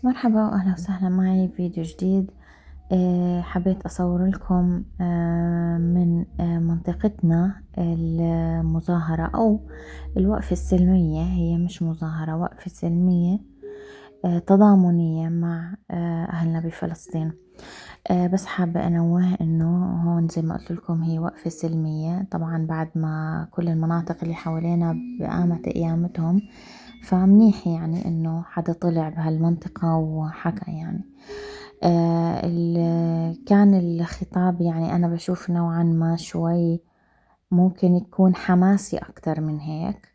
مرحبا وأهلا وسهلا معي فيديو جديد. حبيت أصور لكم من منطقتنا المظاهرة أو الوقفة السلمية. هي مش مظاهرة، وقفة سلمية تضامنية مع أهلنا بفلسطين. بس حابة أنوه إنه هون زي ما قلت لكم هي وقفة سلمية، طبعا بعد ما كل المناطق اللي حوالينا قامت قيامتهم، فمنيح يعني إنه حدا طلع بهالمنطقة وحكى يعني. كان الخطاب يعني أنا بشوف نوعا ما شوي ممكن يكون حماسي أكتر من هيك.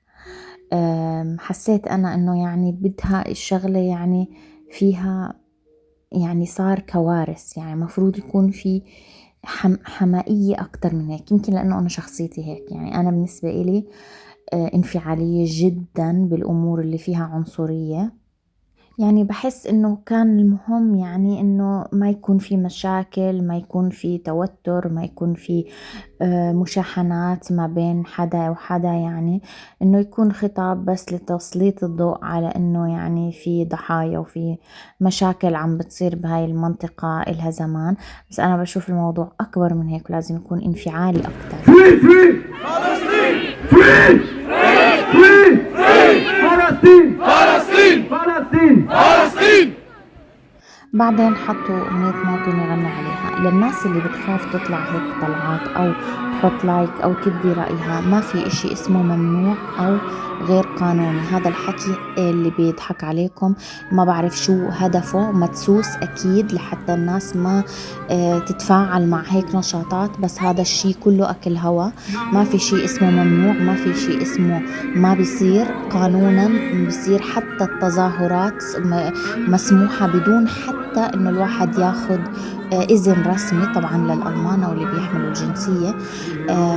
حسيت أنا إنه يعني بدها الشغلة يعني فيها يعني صار كوارث، يعني مفروض يكون في حمائية أكتر من هيك. يمكن لأنه أنا شخصيتي هيك، يعني أنا بالنسبة إلي انفعالية جدا بالأمور اللي فيها عنصرية. يعني بحس إنه كان المهم يعني إنه ما يكون في مشاكل، ما يكون في توتر، ما يكون في مشاحنات ما بين حدا وحدا، يعني إنه يكون خطاب بس لتسليط الضوء على إنه يعني في ضحايا وفي مشاكل عم بتصير بهاي المنطقة إلها زمان. بس أنا بشوف الموضوع أكبر من هيك، ولازم يكون انفعالي أكتر. Free, free! Palestine! Free! Free! Palestine! Palestine! Palestine! Palestine! بعدين حطوا أغنية مواطن يغنوا عليها. للناس اللي بتخاف تطلع هيك طلعات أو تحط لايك أو تبدي رأيها، ما في إشي اسمه ممنوع أو غير قانوني. هذا الحكي اللي بيضحك عليكم، ما بعرف شو هدفه، مدسوس أكيد لحتى الناس ما تتفاعل مع هيك نشاطات. بس هذا الشي كله أكل هوا. ما في شي اسمه ممنوع، ما في شي اسمه ما بيصير قانونا. بيصير حتى التظاهرات مسموحة بدون حتى انه الواحد ياخد اذن رسمي، طبعا للألمان او اللي بيحملوا الجنسية.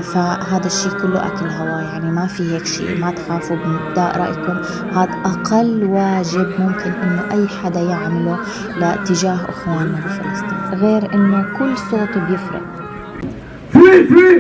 فهذا الشيء كله اكل هوا، يعني ما في هيك شيء. ما تخافوا بإبداء رأيكم، هذا اقل واجب ممكن انه اي حدا يعمله لاتجاه اخواننا بفلسطين، غير انه كل صوت بيفرق. Free, free!